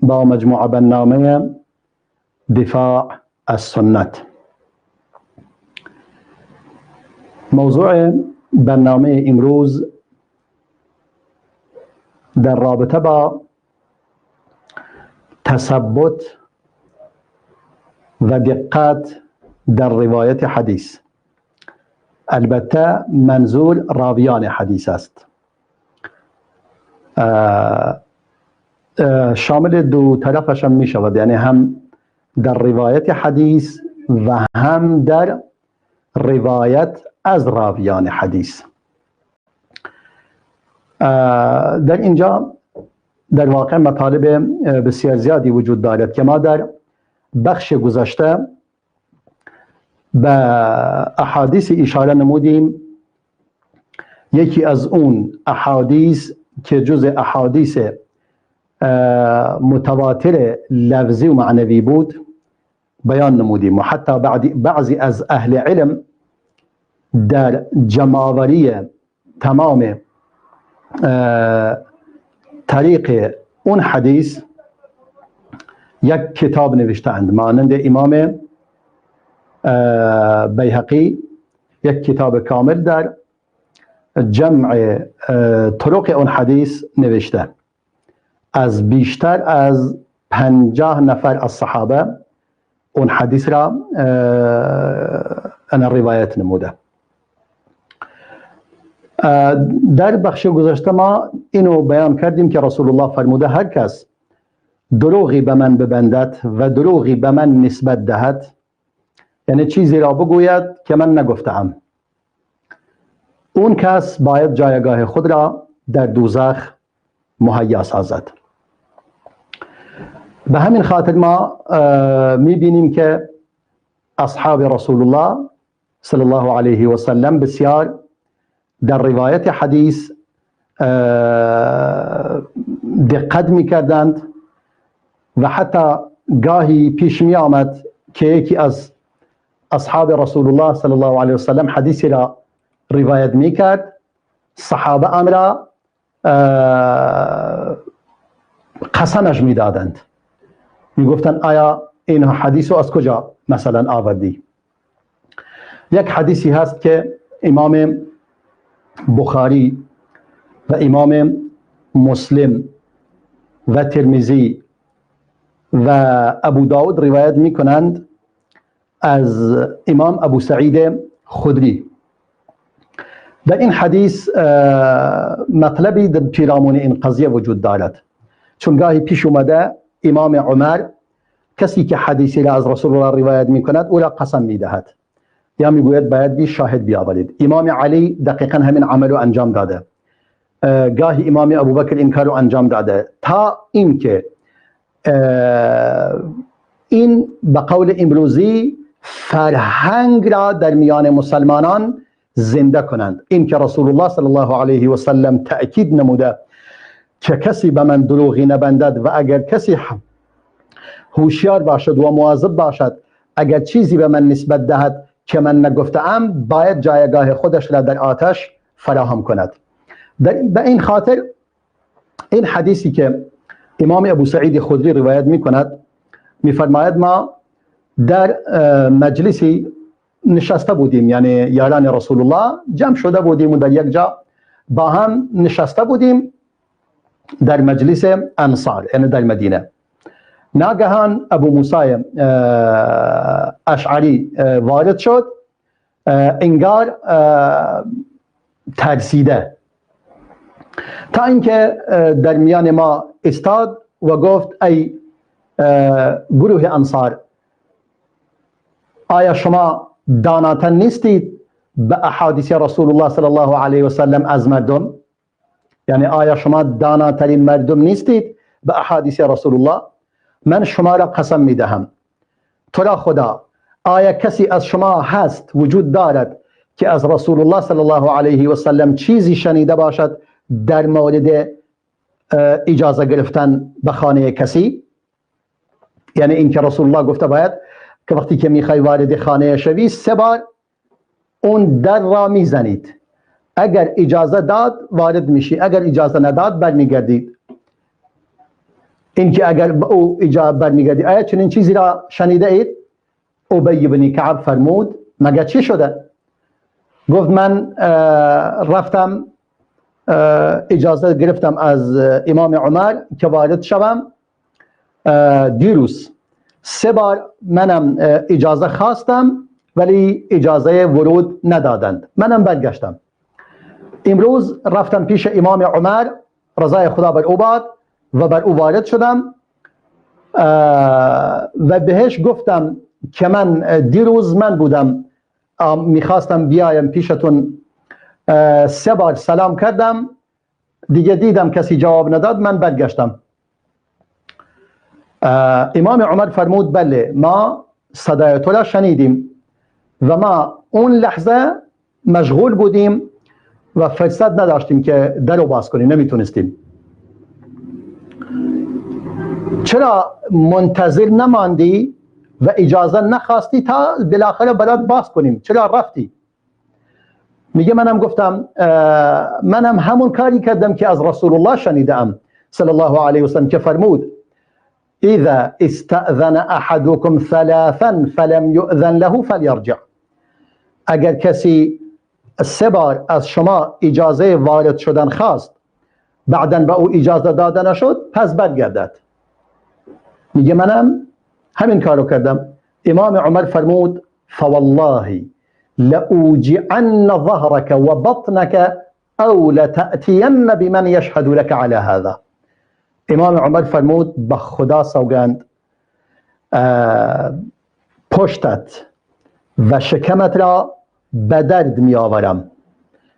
با مجموعه برنامه دفاع از سنت. موضوع برنامه امروز در رابطه با تثبت و دقت در روایت حدیث، البته منظور راویان حدیث است. شامل دو طرفش هم می شود، یعنی هم در روایت حدیث و هم در روایت از راویان حدیث. در اینجا در واقع مطالب بسیار زیادی وجود دارد که ما در بخش گذشته به احادیث اشاره نمودیم. یکی از اون احادیث که جز احادیث متواتر لفظی و معنوی بود بیان نمودیم و حتی بعضی از اهل علم در جمع‌آوری تمام طریق اون حدیث یک کتاب نوشتند، مانند امام بیهقی یک کتاب کامل در جمع طرق اون حدیث نوشته. از بیشتر از 50 نفر از صحابه اون حدیث را روایت نموده. در بخش گذشته ما اینو بیان کردیم که رسول الله فرموده هر کس دروغی به من ببندد و دروغی به من نسبت دهد، یعنی چیزی را بگوید که من نگفتم، اون کس باید جایگاه خود را در دوزخ مهیا سازد. به همین خاطر ما میبینیم که اصحاب رسول الله صلی الله علیه و سلم بسیار در روایت حدیث دقت میکردند و حتی گاهی پیش می آمد که یکی از اصحاب رسول الله صلی الله علیه و سلم حدیثی را روایت میکرد، صحابه آن را قسمش میدادند، میگفتند آیا این حدیث رو از کجا مثلا آوردی؟ یک حدیثی هست که امام بخاری و امام مسلم و ترمذی و ابو داود روایت می کنند از امام ابو سعید خدری. در این حدیث مطلبی در پیرامون این قضیه وجود دارد، چون گاهی پیش اومده امام عمر کسی که حدیثی را از رسول الله روایت می کند او را قسم می دهد یا می گوید باید بی شاهد بیاورید. امام علی دقیقا همین عمل رو انجام داده، گاهی امام ابوبکر این کار رو انجام داده، تا اینکه این به قول امروزی فرهنگ را در میان مسلمانان زنده کنند. این که رسول الله صلی الله علیه و سلم تأکید نموده که کسی به من دروغی نبندد و اگر کسی هوشیار باشد و مواظب باشد اگر چیزی به من نسبت دهد که من نگفتم باید جایگاه خودش را در آتش فراهم کند. به این خاطر این حدیثی که امام ابو سعید خدری روایت می کند میفرماید ما در مجلسی نشسته بودیم، یعنی یاران رسول الله جمع شده بودیم و در یک جا با هم نشسته بودیم در مجلس انصار، یعنی در مدینه. ناگهان ابو موسی اشعری وارد شد، انگار ترسیده، تا اینکه در میان ما استاد و گفت ای گروه انصار، آیا شما داناتر نیستید به احادیث رسول الله صلی الله علیه و سلم از مردم؟ یعنی آیا شما داناترین مردم نیستید به احادیث رسول الله؟ من شما را قسم می دهم تو را خدا، آیا کسی از شما هست وجود دارد که از رسول الله صلی الله علیه و سلم چیزی شنیده باشد در مورد اجازه گرفتن به خانه کسی؟ یعنی این که رسول الله گفته باید که وقتی که میخوای وارد خانه شوی 3 بار اون در را میزنید، اگر اجازه داد وارد میشی، اگر اجازه نداد برمیگردید. این که اگر به او اجابت برمیگردی آیا چنین چیزی را شنیده اید؟ ابی بن کعب فرمود مگر چی شده؟ گفت من رفتم اجازه گرفتم از امام عمر که وارد شوم. دیروز 3 بار منم اجازه خواستم ولی اجازه ورود ندادند. منم برگشتم. امروز رفتم پیش امام عمر رضای خدا بر او باد و بر او وارد شدم و بهش گفتم که من دیروز من بودم میخواستم بیایم پیشتون 3 بار سلام کردم دیگه دیدم کسی جواب نداد من برگشتم. امام عمر فرمود بله ما صدای تو را شنیدیم و ما اون لحظه مشغول بودیم و فرصت نداشتیم که در رو باز کنیم نمیتونستیم. چرا منتظر نماندی و اجازه نخواستی تا بالاخره برات باز کنیم؟ چرا رفتی؟ میگه منم گفتم منم همون کاری کردم که از رسول الله شنیدم صلی الله علیه و سلم که فرمود اذا استأذن احدكم 3 فلم يؤذن له فليرجع. اگر کسی 3 بار از شما اجازه وارد شدن خواست بعداً به او اجازه داده نشد پس برگردد. میگه منم همین کارو کردم. امام عمر فرمود فوالله لأوجعن ظهرك وبطنك او لتأتين بمن يشهد لك على هذا. امام عمر فرمود به خدا سوگند پشتت و شکمت را به درد می آورم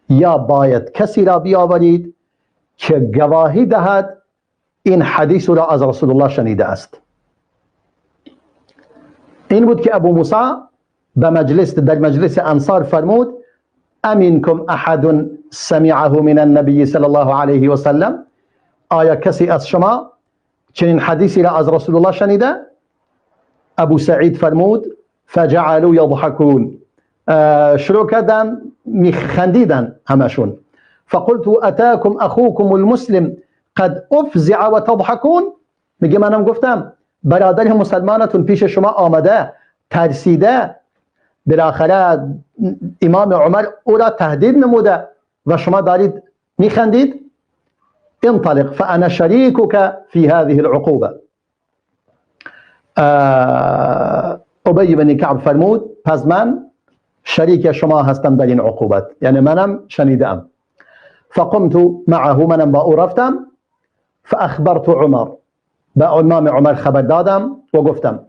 یا باید کسی را بیاورید که گواهی دهد این حدیث را از رسول الله شنیده است. این بود که ابو موسی در مجلس انصار فرمود امینکم احد سمعه من النبی صلی الله علیه و سلم. آیا کسی از شما چنین حدیثی را از رسول الله شنیده؟ ابو سعید فرمود فجعلوا یضحکون. شروع کردن میخندیدن همشون. فقلت اتاکم اخوکم المسلم قد افزع و تضحکون. میگه منم گفتم برادر مسلمانتون پیش شما آمده ترسیده بالاخره امام عمر او را تهدید نموده و شما دارید میخندید. انطلق فانا شریکک فی هذه العقوبه. ابی بن کعب فرمود پس من شریک شما هستم در این عقوبت، یعنی منم شنیدم. فقمت معه منم با او رفتم. فاخبرت عمر با امام عمر خبر دادم و گفتم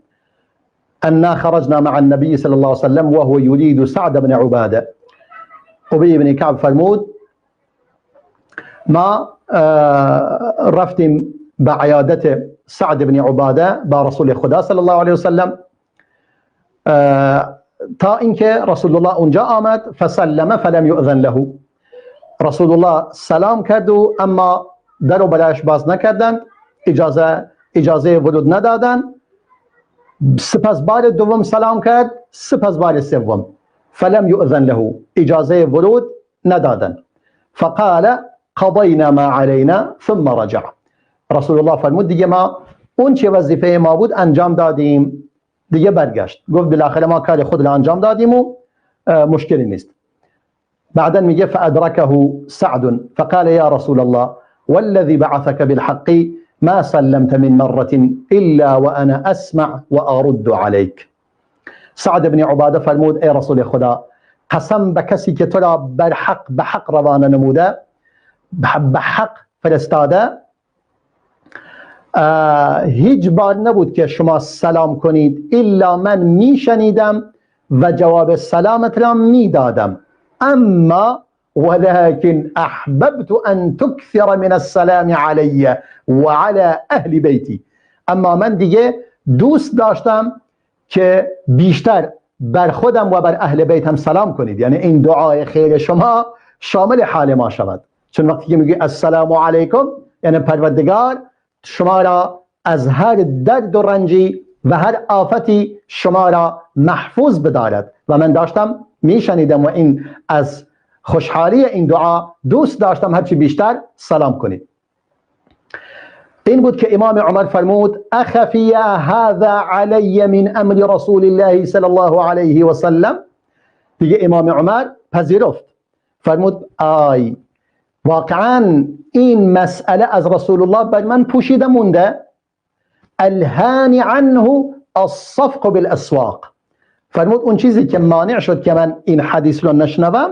انا خرجنا مع النبي صلى الله عليه وسلم وهو يريد سعد بن عباده. ابی بن کعب فرمود ما رفتیم به عیادت سعد بن عباده با رسول خدا صلی الله علیه وسلم تا اینکه رسول الله اونجا آمد. فسلم فلم یؤذن له. رسول الله سلام کرد و اما در رو برایش باز نکردند، اجازه ورود ندادند. سپس بار دوم سلام کرد، سپس بار سوم فلم یؤذن له، اجازه ورود ندادند. فقال قضینا ما علینا ثم رجع. رسول الله فرمود دیگه ما اون چه وظیفه ما بود انجام دادیم دیگه برگشت. گفت بالاخره ما کار خود را انجام دادیم و مشکلی نیست. بعدا میگه فادركه سعد فقال يا رسول الله والذي بعثك بالحق ما سلمت من مرة الا وانا اسمع وارد عليك. سعد بن عباده فرمود ای رسول خدا قسم به کسی که تو را به حق روانه نموده، به حق فرستاده، هیچ بار نبود که شما سلام کنید الا من میشنیدم و جواب سلامت را میدادم. اما ولكن احببت ان تكثر من السلام علی و علی اهل بیتی. اما من دیگه دوست داشتم که بیشتر بر خودم و بر اهل بیتم سلام کنید، یعنی این دعای خیر شما شامل حال ما شود. چون وقتی که میگی السلام علیکم یعنی پروردگار شما را از هر درد و رنجی و هر آفتی شما را محفوظ بدارد. و من داشتم میشنیدم و این از خوشحالی این دعا دوست داشتم هرچی بیشتر سلام کنید. این بود که امام عمر فرمود اخفی هذا علی من امر رسول الله صلی الله علیه و سلم. دیگه امام عمر پذیرفت، فرمود آی واقعا این مسئله از رسول الله بر من پوشیده مونده. الهانی عنه الصفق بالاسواق. فرمود اون چیزی که مانع شد که من این حدیث رو نشنوم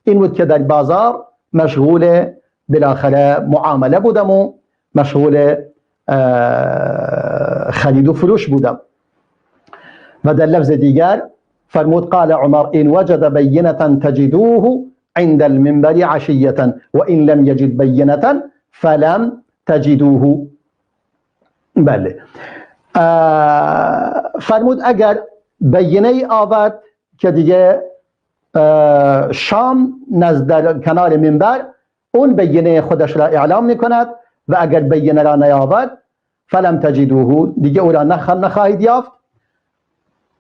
این بود که در بازار مشغول بالاخره معامله بودم و مشغول خرید و فروش بودم. و در لفظ دیگر فرمود قال عمر إن وجد بينة تجدوه عند المنبر عشية وإن لم يجد بينة فلم تجدوه. بله، فرمود اگر بینه آورد که دیگه شام نزد کنار منبر اون بینه خودش را اعلام میکند و اگر بینه را نیاورد فلم تجدوه دیگه او را نخواهید یافت.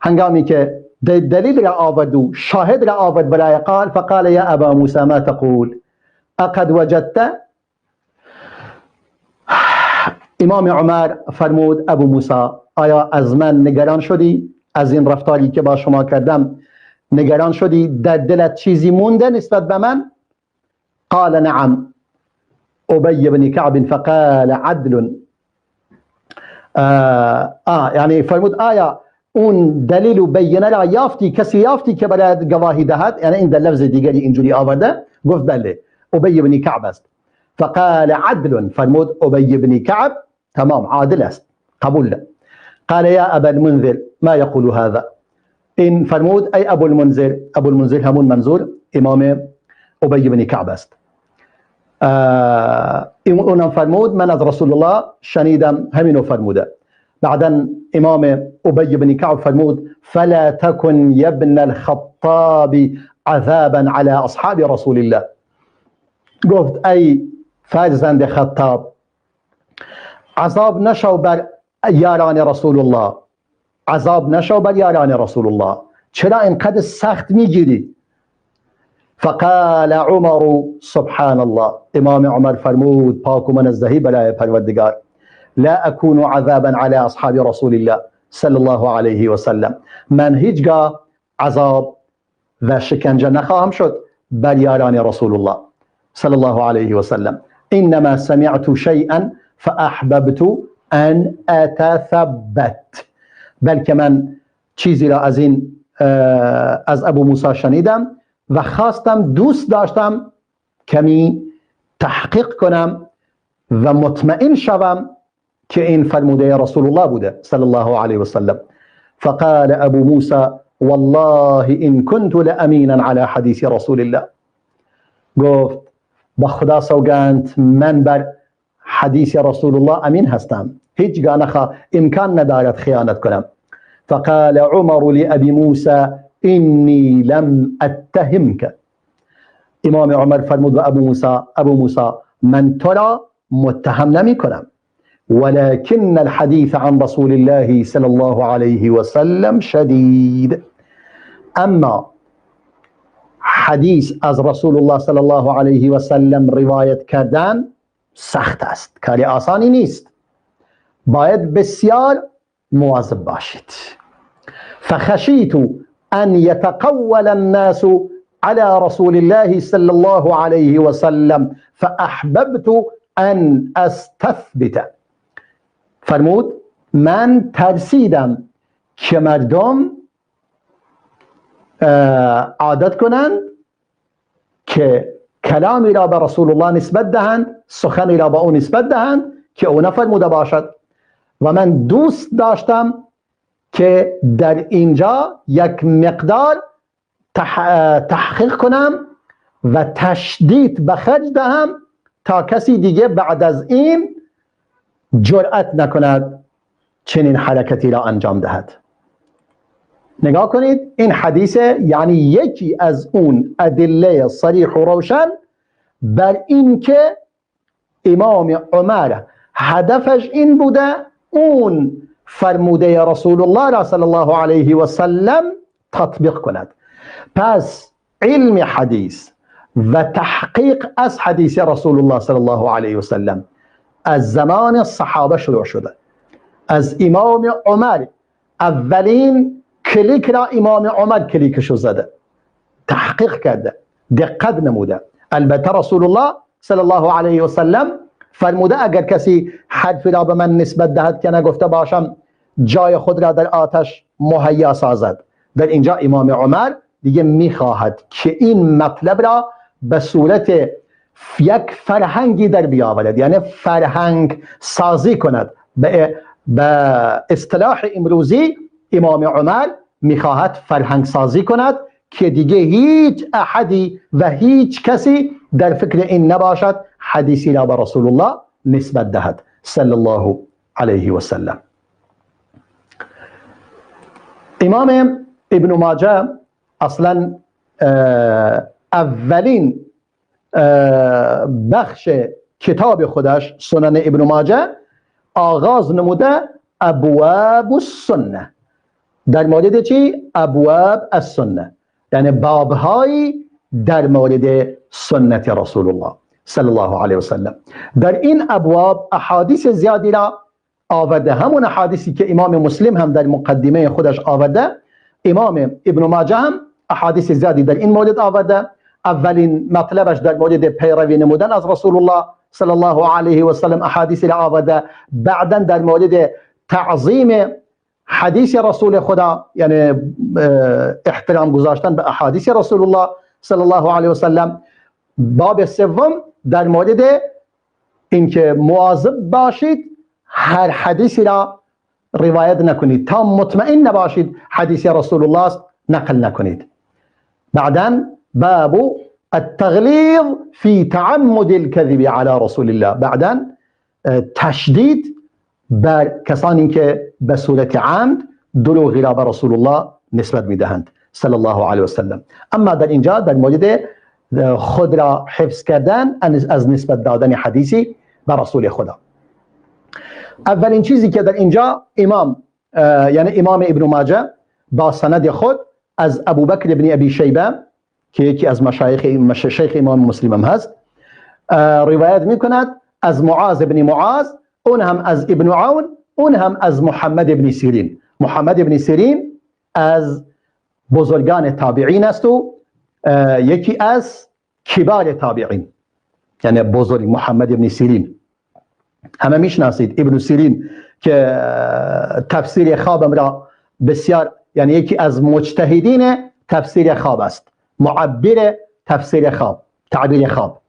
هنگامی که دلیل را آورد و شاهد را آورد برای قال فقال یا ابا موسی ما تقول اقد وجدت. امام عمر فرمود ابو موسی آیا از من نگران شدی؟ از این رفتاری که با شما کردم نگران شدی؟ در دلت چیزی مونده نسبت به من؟ قال نعم. ابی بن کعب فقال عدل. یعنی فرمود آیا اون دلیل و بینه را یافتی؟ کسی یافتی که برای گواهی دهد؟ یعنی این در لفظ دیگری اینجوری آورده. گفت بله ابی بن کعب است. فقال عدل. فرمود ابی بن کعب تمام عادل است، قبول له. قال يا ابا المنذر ما يقول هذا. این فرمود ای ابو المنذر. ابو المنذر همون منظور امام ابی بن کعب است. اونم فرمود من از رسول الله شنیدم همینو فرموده. بعدا امام ابی بن کعب فرمود فلا تكن يا ابن الخطاب عذابا على اصحاب رسول الله. گفت ای فرزند خطاب عذاب نشو بر یاران رسول الله، عذاب نشو بر یاران رسول الله، چرا اینقدر سخت میگیری؟ فقال عمر سبحان الله. امام عمر فرمود پاک و منزهی برای پروردگار لا اكون عذابا على اصحاب رسول الله صلی الله علیه و سلم. من هیچگاه عذاب و شکنجه نخواهم شد بر یاران رسول الله صلی الله علیه و سلم. انما سمعت شيئا فاحببت ان اتثبت. بلکه من چیزی را از ابو موسی شنیدم و خواستم دوست داشتم کمی تحقیق کنم و مطمئن شوم که این فرموده رسول الله بوده صلی الله علیه و سلم. فقال ابو موسی والله ان كنت لامينا على حديث رسول الله. گفت با خدا سوگند من بر حدیث رسول الله امین هستم، هیچگاه امکان ندارد خیانت کنم. فقال عمر لأبي موسى إني لم أتهمك. امام عمر فرمود به ابو موسی من تو را متهم نمی کنم ولكن الحديث عن رسول الله صلى الله عليه وسلم شديد. اما حدیث از رسول الله صلی الله علیه و سلم روایت کردن سخت است، کاری آسانی نیست، باید بسیار مواظب باشید. فخشیت ان يتقول الناس على رسول الله صلی الله علیه و سلم فاحببت ان استثبت. فرمود من ترسیدم که مردم عادت کنند که کلامی را به رسول الله نسبت دهند، سخنی را به او نسبت دهند که او نفرموده باشد و من دوست داشتم که در اینجا یک مقدار تحقیق کنم و تشدید به خرج دهم تا کسی دیگه بعد از این جرأت نکند چنین حرکتی را انجام دهد. نگاه کنید این حدیث یعنی یکی از اون ادله صریح و روشن بر این که امام عمر هدفش این بوده اون فرموده رسول الله را صلی الله علیه و سلم تطبیق کند. پس علم حدیث و تحقیق از حدیث رسول الله صلی الله علیه و سلم از زمان صحابه شروع شده. از امام عمر، اولین کلیک را امام عمر کلیکشو زده، تحقیق کرده، دقت نموده. البته رسول الله صلی الله علیه و سلم فرموده اگر کسی حرفی را به من نسبت دهد که نگفته باشم جای خود را در آتش مهیا سازد. در اینجا امام عمر دیگه میخواهد که این مطلب را به صورت یک فرهنگی در بیاورد، یعنی فرهنگ سازی کند. به اصطلاح امروزی امام عمر میخواهد فرهنگ سازی کند که دیگه هیچ احدی و هیچ کسی در فکر این نباشد حدیثی را به رسول الله نسبت دهد صلی الله علیه و سلم. امام ابن ماجه اصلا اولین بخش کتاب خودش سنن ابن ماجه آغاز نموده ابواب السنه. در مورد چی؟ ابواب السنه، یعنی بابهایی در مورد سنت رسول الله صلی الله علیه و سلم. در این ابواب احادیث زیادی را آورده، همون احادیثی که امام مسلم هم در مقدمه خودش آورده، امام ابن ماجه هم احادیث زیادی در این مورد آورده. اولین مطلبش در مورد پیروی نمودن از رسول الله صلی الله علیه و سلم احادیث را آورده. بعدا در مورد تعظیم حدیث رسول خدا، یعنی احترام گذاشتن به احادیث رسول الله صلی الله علیه و سلم. باب سوم در مورد اینکه مواظب باشید هر حدیثی را روایت نکنید تا مطمئن نباشید حدیث رسول الله است، نقل نکنید. بعدا باب التغلیظ فی تعمد الكذب علی رسول الله، بعدا تشدید بر کسانی که به صورت عمد دروغی را به رسول الله نسبت میدهند صلی الله علیه و سلم. اما در اینجا در مورد خود را حفظ کردن از نسبت دادن حدیثی به رسول خدا. اولین چیزی که در اینجا یعنی امام ابن ماجه با سند خود از ابوبکر ابن ابی شیبه که یکی از شیخ امام مسلم هم هست روایت میکند از معاذ ابن معاذ، اون هم از ابن عون، اون هم از محمد ابن سیرین. محمد ابن سیرین از بزرگان تابعین است و یکی از کبار تابعین، یعنی بزرگ. محمد ابن سیرین همه میشناسید، ابن سیرین که تفسیر خوابم را بسیار، یعنی یکی از مجتهدین تفسیر خواب است، معبر تفسیر خواب، تعبیر خواب.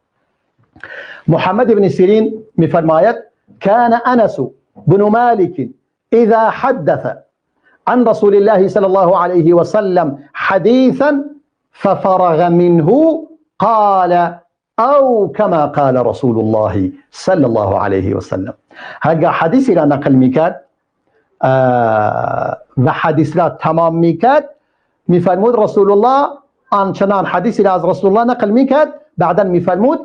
محمد ابن سیرین میفرماید كان انس بن مالك اذا حدث عن رسول الله صلى الله عليه وسلم حديثا ففرغ منه قال او كما قال رسول الله صلى الله عليه وسلم. هرگاه حدیثی را نقل میکرد و حدیث را تمام میکرد، میفرمود رسول الله آنچنان حدیثی را از رسول الله نقل میکرد، بعدا میفرمود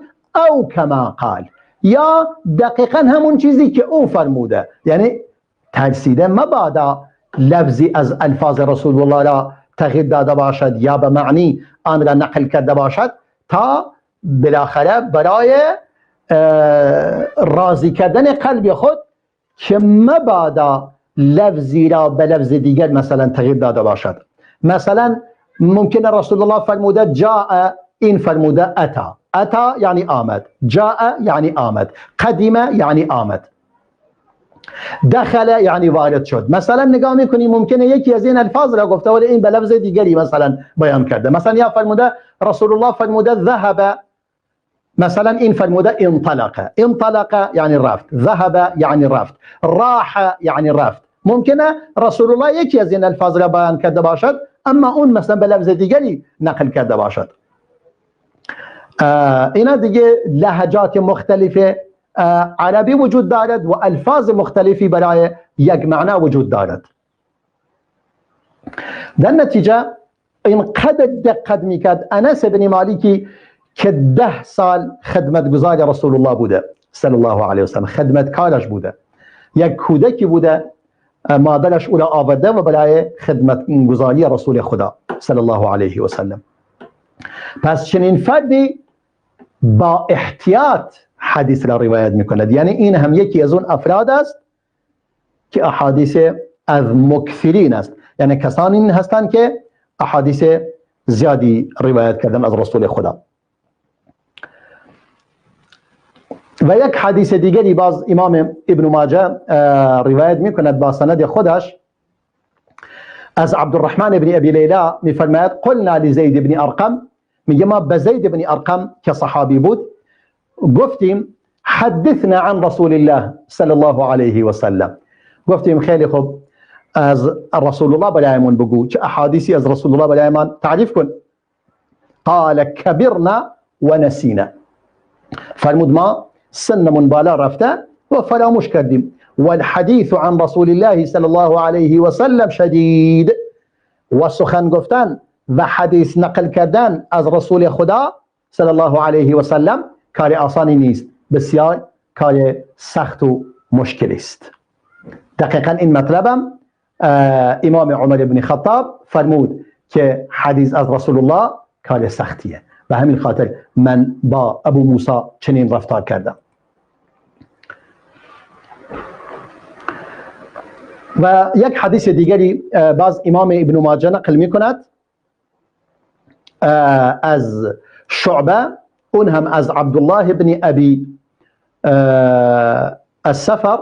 او كما قال، یا دقیقا همون چیزی که او فرموده. یعنی ترسیده مبادا لفظی از الفاظ رسول الله را تغییر داده باشد یا به معنی آن را نقل کرده باشد تا بالاخره برای راضی کردن قلب خود که مبادا لفظی را به لفظ دیگر مثلا تغییر داده باشد. مثلا ممکنه رسول الله فرموده جاء، این فرموده اتا. اتا یعنی آمد، جاء یعنی آمد، قدیم یعنی آمد، دخل یعنی وارد شد. مثلا نگاه میکنیم ممکنه یکی از این الفاظ را گفته ولی این به لفظ دیگری مثلا بیان کرده. مثلا یا فرموده رسول الله فرموده ذهب، مثلا این فرموده انطلق. انطلق یعنی رفت، ذهب یعنی رفت، راح یعنی رفت. ممکنه رسول الله یکی از این الفاظ را بیان کرده باشد اما اون مثلا به لفظ دیگری نقل کرده باشد. اینا دیگه لهجات مختلف عربی وجود دارد و الفاظ مختلفی برای یک معنا وجود دارد. در نتیجه اینقدر دقت میکرد انس بن مالکی که 10 سال خدمتگزار رسول الله بوده صلی الله علیه وسلم، خدمتکارش بوده، یک کودکی بوده، مادرش او را آورده و برای خدمتگزاری رسول خدا صلی الله علیه وسلم. پس چنین فردی با احتیاط حدیث را روایت میکند. یعنی این هم یکی از اون افراد است که احادیث از مکثرین است، یعنی کسانی هستند که احادیث زیادی روایت کردن از رسول خدا. و یک حدیث دیگری باز امام ابن ماجه روایت میکند با سند خودش از عبدالرحمن ابن ابی لیلا میفرماید قلنا لزید ابن ارقم، میگه ما به زید ابن ارقم که صحابی بود گفتیم حدثنا عن رسول الله صلی الله علیه و سلم، گفتیم خیلی خوب از رسول الله برایمون بگو، چه احادیثی از رسول الله برایمان تعریف کن. قال کبرنا و نسینا، فرمود ما سنمون بالا رفته و فراموش کردیم. والحديث عن رسول الله صلى الله عليه وسلم شدید، و سخن گفتن و حدیث نقل کردن از رسول خدا صلی الله علیه و سلم کار آسانی نیست، بسیار کار سخت و مشکل است. دقیقا این مطلبم امام عمر بن خطاب فرمود که حدیث از رسول الله کار سختیه، و همین خاطر من با ابو موسی چنین رفتار کردم. و یک حدیث دیگری باز امام ابن ماجه نقل می کند از شعبه، اون هم از عبدالله بن ابی السفر،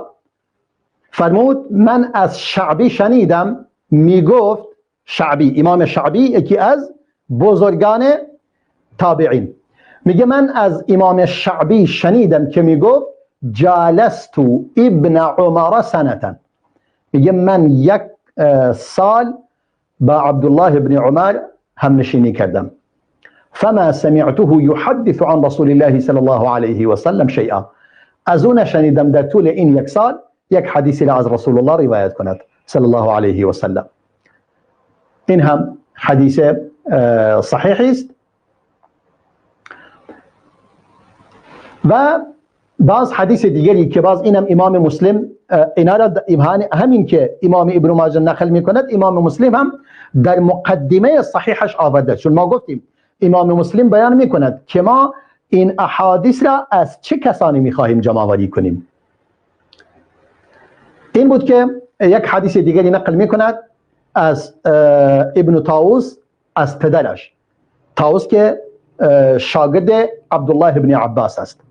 فرمود من از شعبی شنیدم می گفت، شعبی امام شعبی یکی از بزرگان تابعین، میگه من از امام شعبی شنیدم که می گفت جالست ابن عمر سنة، میگه من یک سال با عبدالله ابن عمر هم نشینی کردم، فما سمعته يحدث عن رسول الله صلی الله علیه و سلم شیئا، از اون شنیدم در طول این یک سال یک حدیثی را از رسول الله روایت کند صلی الله علیه و سلم. این هم حدیث صحیحی است. و باز حدیث دیگری که باز اینم امام مسلم اینا را همین که امام ابن ماجه نقل میکند، امام مسلم هم در مقدمه صحیحش آورده، چون ما گفتیم امام مسلم بیان میکند که ما این احادیث را از چه کسانی میخواهیم جمع آوری کنیم. این بود که یک حدیث دیگری نقل میکند از ابن طاووس از پدرش، طاووس که شاگرد عبدالله ابن عباس است.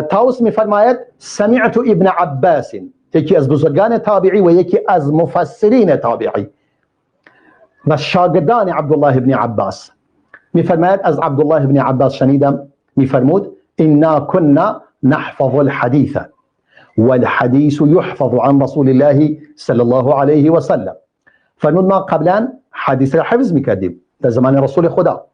طاووس میفرماید سمعت ابن عباس، یکی از بزرگان تابعی و یکی از مفسرین تابعی و شاگردان عبدالله ابن عباس، میفرماید از عبدالله ابن عباس شنیدم میفرمود انا كنا نحفظ الحديث والحديث يحفظ عن رسول الله صلی الله علیه و سلم، فرمود ما قبلا حدیث را حفظ میکردیم در زمان رسول خدا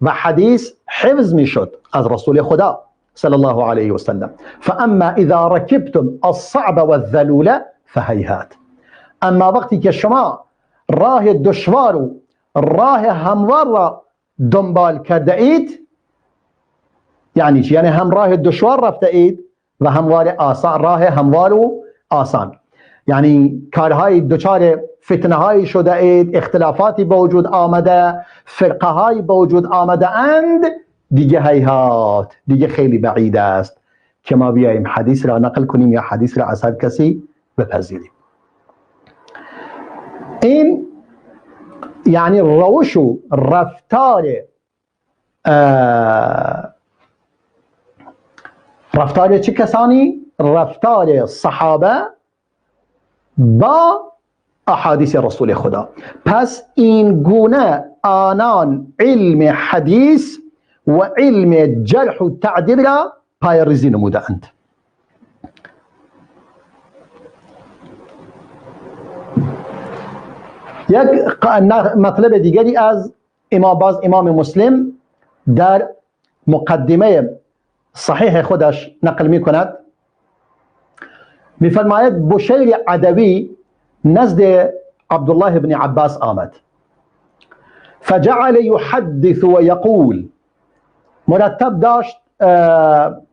و حدیث حفظ میشد از رسول خدا صلی الله علیه و سلم، فاما اذا ركبتم الصعب والذلول فهيهات، اما وقتی که شما راه دشوار و راه هموار را دنبال کرده اید، یعنی چی؟ یعنی هم راه دشوار رفته اید و هموار آسان، راه هموار و آسان، یعنی کارهای دچار فتنه های شده اید، اختلافاتی به وجود آمده، فرقه های به وجود آمده اند، دیگه هیهات، دیگه خیلی بعید است که ما بیاییم حدیث را نقل کنیم یا حدیث را از هر کسی بپذیریم. این یعنی روش و رفتار چه کسانی؟ رفتار صحابه با احادیث رسول خدا. پس این گونه آنان علم حدیث و علم جرح و تعدیل را پایه‌ریزی نمودند. یک مطلب دیگری از امام مسلم در مقدمه صحیح خودش نقل می کند، می فرماید بشیر عدوی نزد عبدالله بن عباس آمد، فجعل يحدث و یقول، مرتب داشت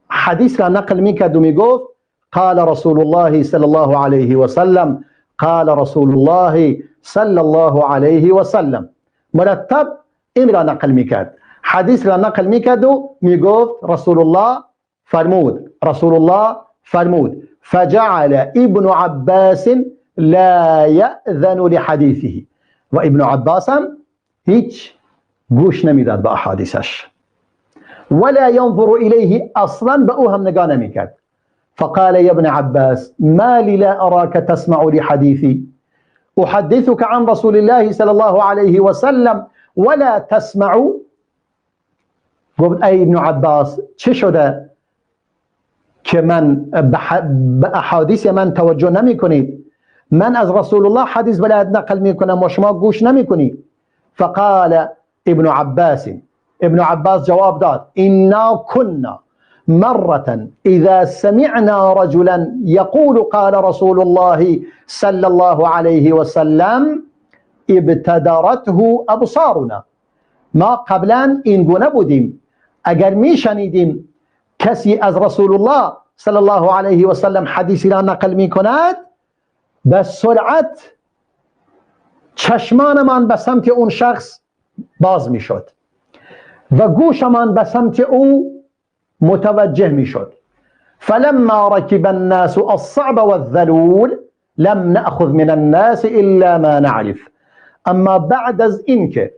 حدیث را نقل می کرد و می گفت قال رسول الله صلی الله علیه و سلم، قال رسول الله صلی الله علیه و سلم، مرتب این را نقل می کرد، حدیث را نقل می کرد و می گفت رسول الله فرمود رسول الله فرمود فجعل ابن عباس لا يأذن لحديثه و ابن عباس هم هیچ گوش نمیداد به احادیثش ولا ينظر إليه اصلا به او هم نگاه نمیکرد. فقال يا ابن عباس ما لي لا أراك تسمع لحديثي أحدثك عن رسول الله صلى الله عليه وسلم ولا تسمع. قلت أي ابن عباس چه شده که من به احادیث من توجه نمی کنید؟ من از رسول الله حدیث بلد نقل می کنم و شما گوش نمی کنید. فقال ابن عباس جواب داد إنا كنا مرة إذا سمعنا رجلا يقول قال رسول الله صلى الله عليه وسلم ابتدرته أبصارنا. ما قبلا این گونه بودیم اگر می شنیدیم کسی از رسول الله صلی الله علیه و سلم حدیثی را نقل می کند به سرعت چشمانمان به سمت اون شخص باز می شد و گوشمان به سمت او متوجه می شد. فلما ركب الناس الصعب والذلول لم نأخذ من الناس إلا ما نعرف. اما بعد از این که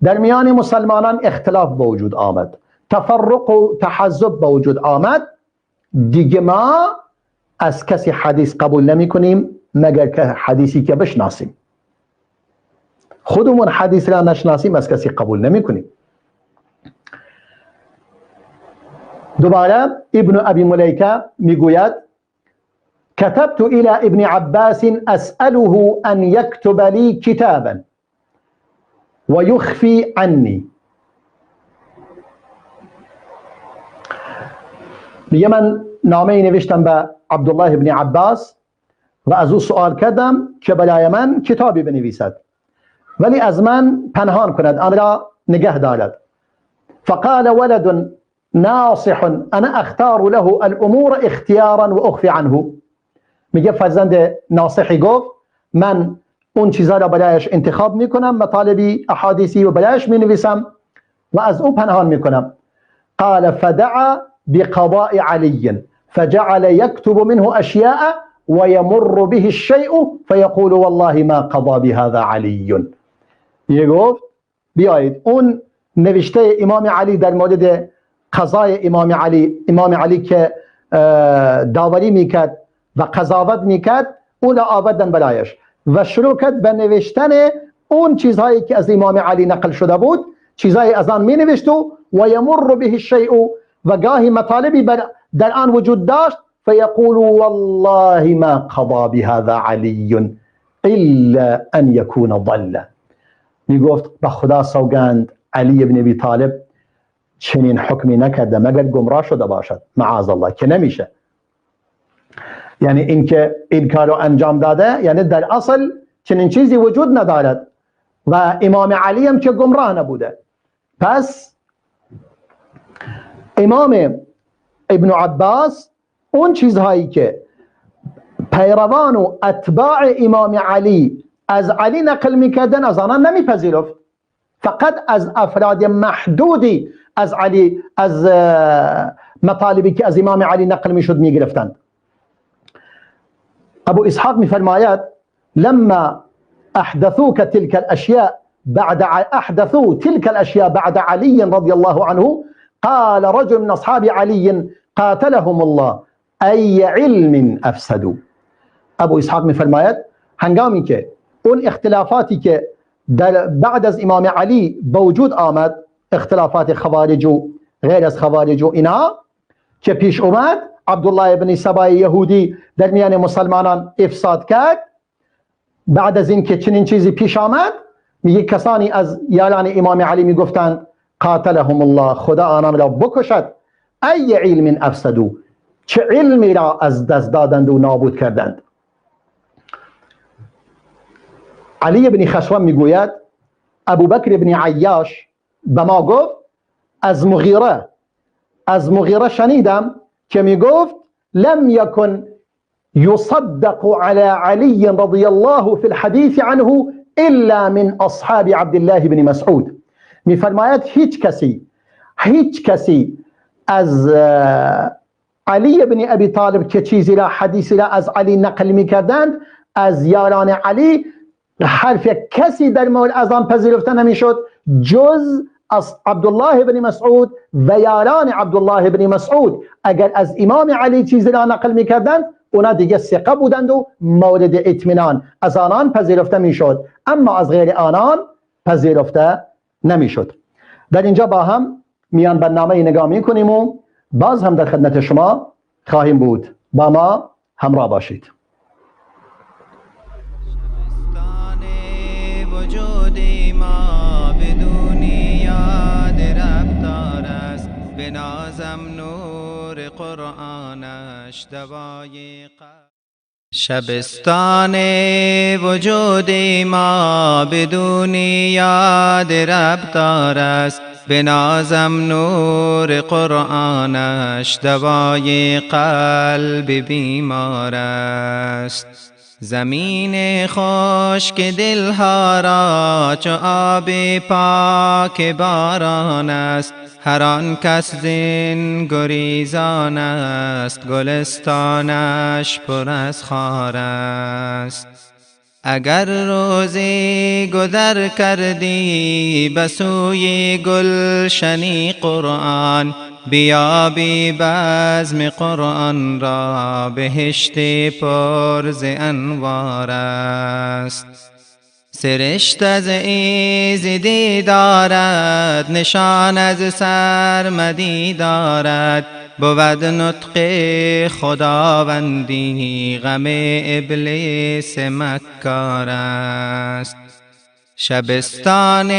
در میان مسلمانان اختلاف به وجود آمد، تفرق و تحزب به وجود آمد، دیگه ما از کسی حدیث قبول نمی کنیم مگر که حدیثی که بشناسیم. خودمون حدیث را نشناسیم از کسی قبول نمی کنیم. دوباره ابن ابی ملیکه میگوید كتبت الى ابن عباس اسأله ان يكتب لي كتابا ويخفي عني. میگه من نامه نوشتم به عبدالله ابن عباس و از او سوال کردم که برای من کتابی بنویسد ولی از من پنهان کند، آن را نگه دارد. فقال ولد ناصح انا اختار له الامور اختیارا و اخفی عنه. میگه فرزند ناصحی گفت من اون چیزا را برایش انتخاب میکنم، مطالبی احادیثی و برایش مینویسم و از او پنهان میکنم. قال فدعا بقضاء علي فجعل يكتب منه اشياء ويمر به الشيء فيقول والله ما قضى بهذا علي. میگه گفت بیایید اون نوشته امام علی در مورد قضای امام علی که داوری میکرد و قضاوت میکرد اون را آوردن برایش و شروع کرد به نوشتن اون چیزهایی که از امام علی نقل شده بود، چیزهایی از آن می نوشت و یمر به الشیء و گاهی مطالبی در آن وجود داشت فیقول والله ما قضى بهذا علی الا ان یکون ضل. می گفت به خدا سوگند علی ابن ابی طالب چنین حکمی نکرده مگر گمراه شده باشد، معاذ الله، که نمیشه. یعنی اینکه این کارو انجام داده یعنی در اصل چنین چیزی وجود ندارد و امام علی هم که گمراه نبوده. پس امام ابن عباس اون چیزهایی که پیروان و اتباع امام علی از علی نقل میکردن از آنها نمیپذیرفت، فقط از افراد محدودی از علی از مطالبی که از امام علی نقل میشد میگرفتند. ابو اسحاق میفرماید لما احدثوا تلك الاشياء بعد علي رضي الله عنه قال رجل من اصحاب علي قاتلهم الله ای علم افسدوا. ابو اسحاق میفرماید هنگامی که اون اختلافاتی که بعد از امام علی به وجود آمد، اختلافات خوارج و غیر از خوارج و اینا که پیش اومد، عبدالله ابن سبای یهودی در میان مسلمانان افساد کرد. بعد از این که چنین چیزی پیش آمد میگه کسانی از یاران امام علی میگفتند قاتلهم الله، خدا آنان را بکشد، ای علم افسدوا، چه علمی را از دست دادند و نابود کردند. علی ابن خشوم میگوید ابو بکر ابن عیاش به ما گفت از مغیره شنیدم که میگفت لم يكن يصدق على علي رضي الله في الحديث عنه الا من اصحاب عبد الله بن مسعود. میفرماید هیچ کسی از علی بن ابی طالب که چیزی را حدیثی را از علی نقل میکردند، از یاران علی حرف کسی در مورد از آن پذیرفته نمیشد جز از عبدالله بن مسعود و یاران عبدالله بن مسعود. اگر از امام علی چیزی را نقل میکردند اونا دیگه ثقه بودند و مورد اطمینان، از آنان پذیرفته میشد، اما از غیر آنان پذیرفته نمیشد. در اینجا با هم میان برنامه نگاه میکنیم و باز هم در خدمت شما خواهیم بود. با ما همراه باشید. وجودی ما بدون یاد رفتار است، بنازم نور قرآنش دوای قلب. شبستان وجودی ما بدون یاد رفتار است، بنازم نور قرآنش دوای قلب بیمار است. زمین خشک دلها را چو آب پاک باران است، هر آن کس زین گریزان است، گلستانش پر از خار است. اگر روزی گذر کردی به سوی گلشنی قرآن، بیابی بزم قرآن را بهشتی پر ز انوار است. سرشت از ایزدی دارد، نشان از سرمدی دارد، بود نطق خداوندی غم ابلیس مکار است. شبستان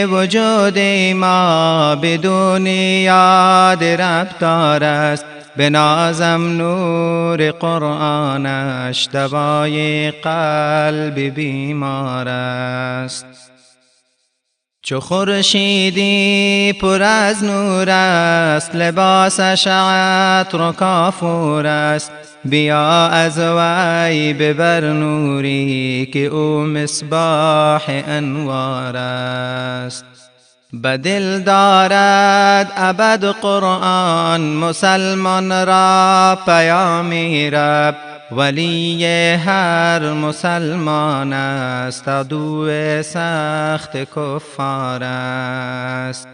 وجود ما بدون یاد رفتار است، بنازم نور قرآنش دوای قلب بیمار است. چو خورشیدی پر از نور است، لباسش عطر و کافور است، بیا از وی ببر نوری که او مصباح انوار است. به دل دارد ابد قرآن مسلمان را پیامی رب، ولی هر مسلمان است عدو سخت کفار است.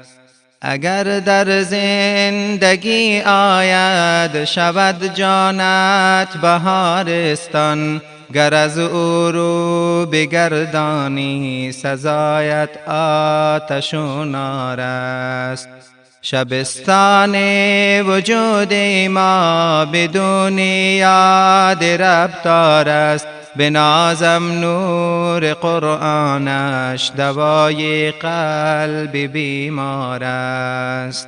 اگر در زندگی آید شود جانت بهارستان، گر از او رو بگردانی سزایت آتش و نار است. شبستان وجود ما بدون یاد رفتار است، بنازم نور قرآنش دوای قلب بیمار است.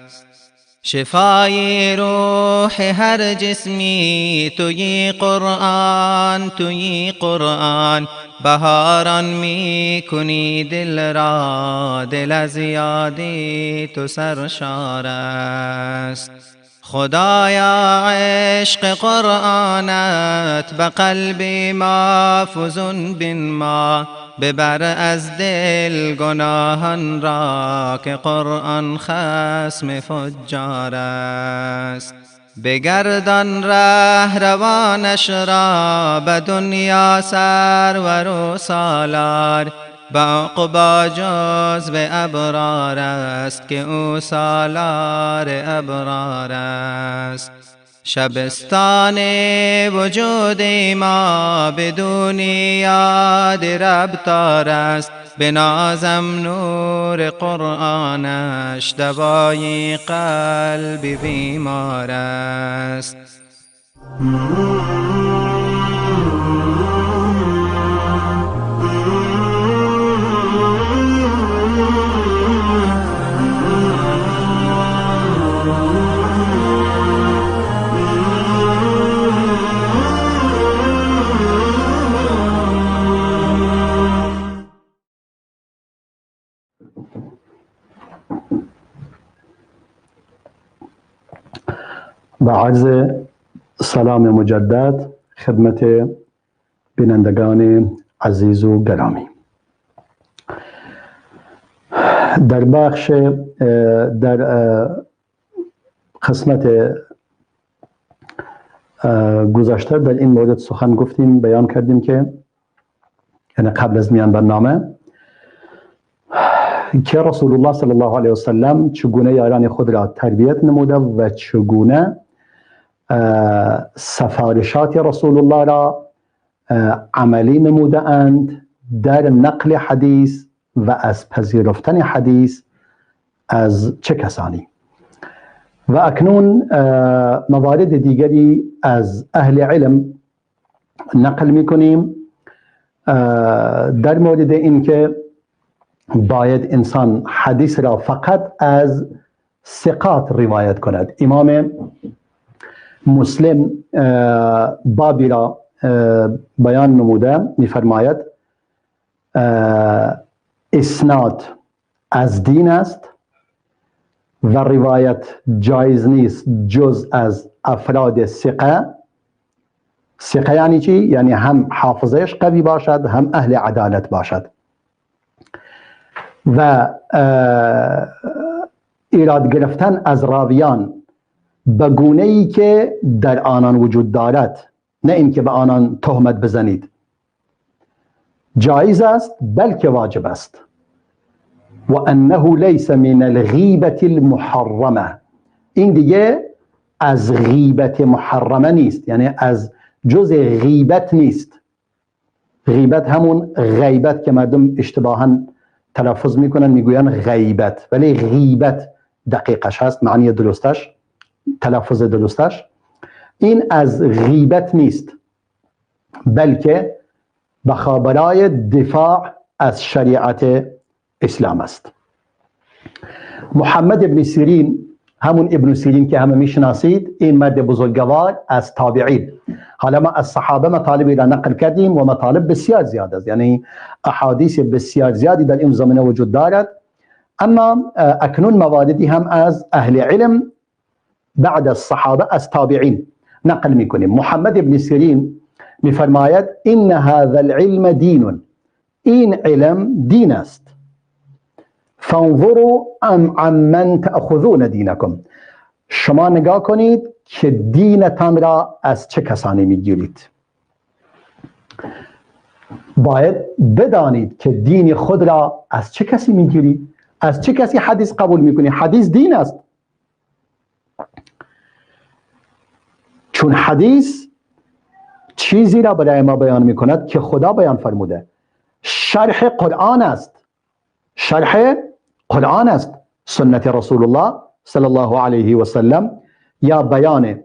شفای روح هر جسمی توی قرآن، توی قرآن، بهاران می کنی دل را، دل از یادی تو سرشار است. خدایا عشق قرآنت به قلب ما فزون بنما، ببر از دل گناهان را که قرآن خصم فجار است. بگردان ره روانش را به دنیا سرور و سالار، به عقبی جزو ابرار است که او سالار ابرار است. شبستان وجود ما بدون یاد رفتار است، بنازم نور قرآنش دوای قلب بیمار است. با عرض سلام مجدد خدمت بینندگان عزیز و گرامی. در بخش در قسمت گذشته در این مورد سخن گفتیم، بیان کردیم که یعنی قبل از میان برنامه که رسول الله صلی الله علیه وسلم چگونه یاران خود را تربیت نموده و چگونه سفارشات رسول الله را عملی نموده اند در نقل حدیث و از پذیرفتن حدیث از چه کسانی. و اکنون موارد دیگری از اهل علم نقل میکنیم در مورد این که باید انسان حدیث را فقط از ثقات روایت کند. امام مسلم بابی را بیان نموده، میفرماید اسناد از دین است و روایت جایز نیست جز از افراد ثقه. ثقه یعنی چی؟ یعنی هم حافظش قوی باشد، هم اهل عدالت باشد. و ایراد گرفتن از راویان به گونه‌ای که در آنان وجود دارد، نه اینکه به آنان تهمت بزنید، جایز است بلکه واجب است. و انه لیس من الغیبة المحرمه، این دیگه از غیبت محرمه نیست، یعنی از جز غیبت نیست. غیبت همون غیبت که مردم اشتباها تلفظ میکنن میگوین غیبت، ولی غیبت دقیقش هست، معنی درستش، تلفظ درستش. این از غیبت نیست بلکه بخابرای دفاع از شریعت اسلام است. محمد ابن سیرین، همون ابن سیرین که همه میشناسید، این مرد بزرگوار از تابعین. حالا ما از صحابه مطالبی را نقل کردیم و مطالب بسیار زیاد است، یعنی احادیث بسیار زیادی در این زمینه وجود دارد، اما اکنون مواردی هم از اهل علم بعد از صحابه از تابعین نقل میکنیم. محمد ابن سیرین میفرماید ان هذا العلم دین، این علم دین است. فانظروا عمن تأخذون دینکم، شما نگاه کنید که دینتان را از چه کسانی میگیرید. باید بدانید که دین خود را از چه کسی میگیرید، از چه کسی حدیث قبول میکنید. حدیث دین است، چون حدیث چیزی را برای ما بیان میکند که خدا بیان فرموده. شرح قرآن است، شرح قرآن است، سنت رسول الله صلی الله علیه و سلم، یا بیان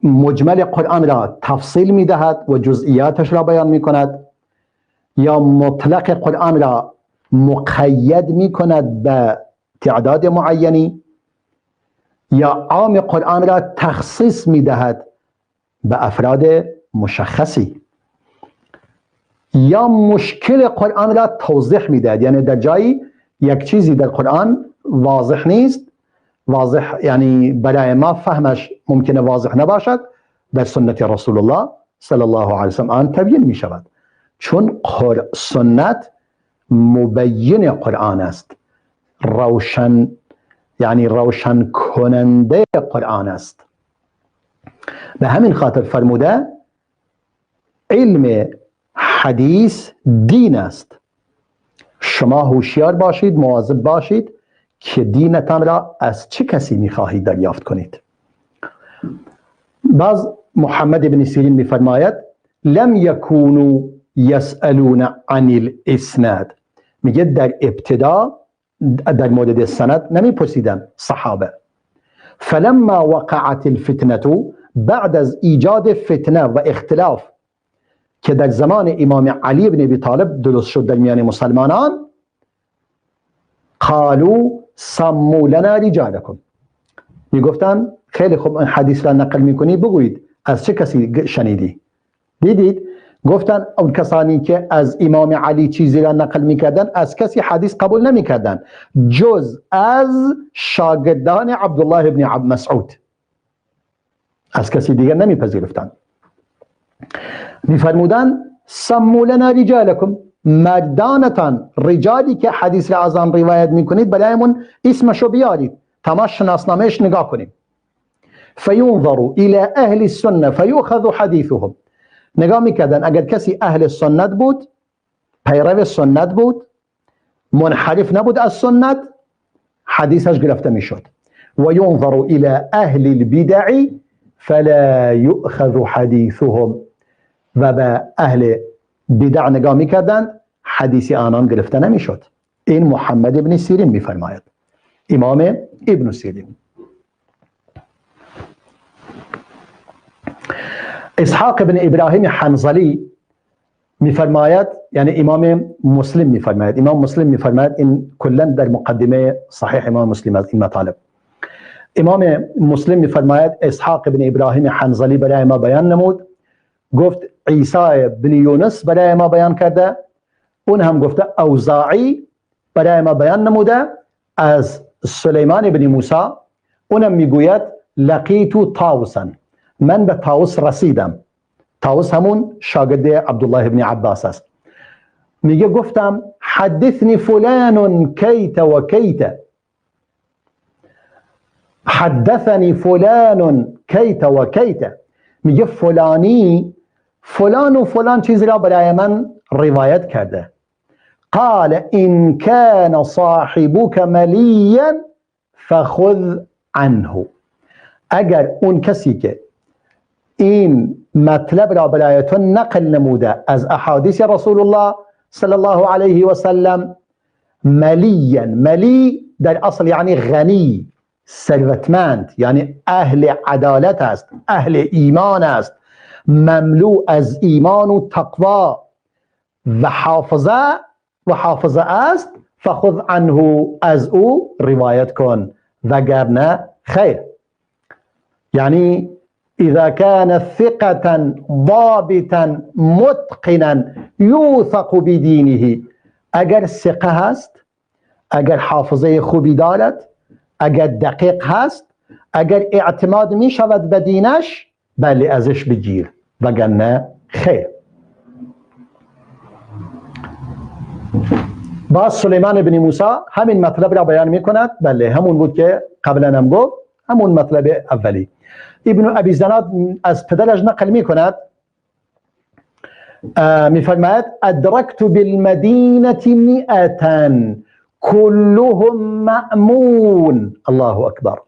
مجمل قرآن را تفصیل میدهد و جزئیاتش را بیان میکند، یا مطلق قرآن را مقید میکند به تعداد معینی، یا عام قرآن را تخصیص میدهد به افراد مشخصی، یا مشکل قرآن را توضیح میدهد. یعنی در جایی یک چیزی در قرآن واضح نیست، واضح یعنی برای ما فهمش ممکنه واضح نباشد، در سنت رسول الله صلی الله علیه وسلم آن تبیین می شود، چون سنت مبین قرآن است، روشن یعنی روشن کننده قرآن است. به همین خاطر فرموده علم حدیث دین است. شما هوشیار باشید، مواظب باشید که دینتان را از چه کسی میخواهید دریافت کنید. باز محمد بن سیرین میفرماید لم یکونوا یسألون عن الاسناد، میگه در ابتدا در مورد سند نمیپرسیدن صحابه. فلما وقعت الفتنه، بعد از ایجاد فتنه و اختلاف که در زمان امام علی بن ابی طالب درست شد در میان مسلمانان، قالوا سموا لنا رجالکم، میگفتن خیلی خوب این حدیث را نقل میکنی بگویید از چه کسی شنیدی. دیدید گفتن اون کسانی که از امام علی چیزی را نقل میکردن از کسی حدیث قبول نمیکردن جز از شاگردان عبدالله بن مسعود، از کسی دیگر نمیپذیرفتن. میفرمودن سموا لنا رجالکم، مردانتان، رجالی که حدیث را از آن روایت میکنید برایمون اسمشو بیارید تا ما شناسنامهش نگاه کنیم. فينظر إلى أهل السنة فيؤخذ حديثهم. نگاه میکردن اگر کسی اهل سنت بود، پیرو سنت بود، منحرف نبود از سنت، حدیثش گرفته میشد. و ینظر الى اهل البدع فلا یؤخذ حدیثهم، و به اهل بدع نگاه میکردن، حدیث آنان گرفته نمیشد. این محمد ابن سیرین میفرماید، امام ابن سیرین. اسحاق بن ابراهیم حنظلی میفرماید، یعنی امام مسلم میفرماید، امام مسلم میفرماید، این کلا در مقدمه صحیح امام مسلم از این مطالب. امام مسلم میفرماید اسحاق بن ابراهیم حنظلی برای ما بیان نمود، گفت عیسی بن یونس برای ما بیان کرده، اون هم گفته اوزاعی برای ما بیان نموده از سلیمان بن موسی، اونم میگوید لقیت طاووسا، من به طاووس رسیدم. طاووس همون شاگرد عبدالله بن عباس است. میگه گفتم حدثنی فلان کیت و کیت، حدثنی فلان کیت و کیت، میگه فلانی فلان و فلان چیز را برای من روایت کرده. قال ان كان صاحبك مليا فخذ عنه، اگر اون کسی که این مطلب را برای تو نقل نموده از احادیث رسول الله صلی الله علیه و سلم، ملیا، ملی در اصل یعنی غنی، ثروتمند، یعنی اهل عدالت است، اهل ایمان است، مملو از ایمان و تقوا و حافظه است، فخذ عنه، از او روایت کن، وگرنه خیر. یعنی اذا كان ثقة ضابطا متقنا يوثق بدينه، اگر ثقه هست، اگر حافظه خوبی دارد، اگر دقیق هست، اگر اعتماد می شود به دینش، بله ازش بگیر، وگرنه خیر. باز سلیمان بن موسی همین مطلب را بیان می کند، بله همون بود که قبلا هم گفت، همون مطلب اولی. ابن ابی زناد از پدرش نقل می کند، می فرماید ادرکت بالمدینه 100 كلهم مأمون. الله اکبر.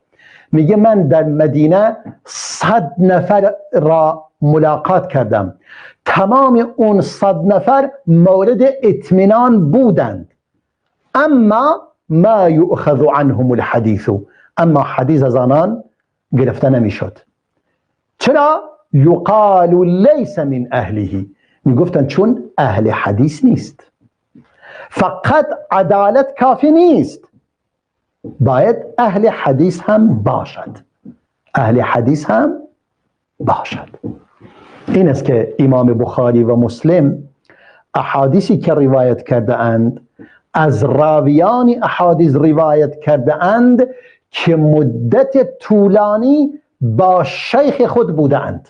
میگه من در مدینه 100 نفر را ملاقات کردم، تمام اون 100 نفر مورد اطمینان بودند، اما ما یؤخذ عنهم الحدیث، اما حدیث از آنان گرفته نمیشد. چرا؟ یقال لیس من اهله، میگفتن چون اهل حدیث نیست. فقط عدالت کافی نیست، باید اهل حدیث هم باشد، اهل حدیث هم باشد. این است که امام بخاری و مسلم احادیثی که روایت کرده اند از راویان احادیث روایت کرده اند که مدت طولانی با شیخ خود بوده اند،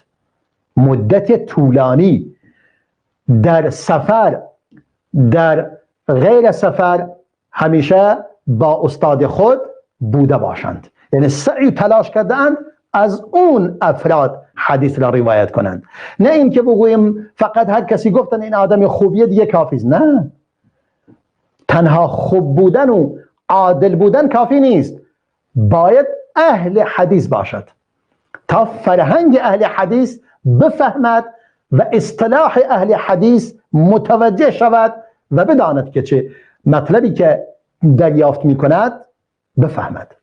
مدت طولانی در سفر، در غیر سفر، همیشه با استاد خود بوده باشند، یعنی سعی تلاش کرده اند از اون افراد حدیث را روایت کنند. نه این که بگوییم فقط هر کسی گفتن این آدم خوبیه دیگه کافی است. نه، تنها خوب بودن و عادل بودن کافی نیست، باید اهل حدیث باشد تا فرهنگ اهل حدیث بفهمد و اصطلاح اهل حدیث متوجه شود و بداند که چه مطلبی که دریافت می کند بفهمد.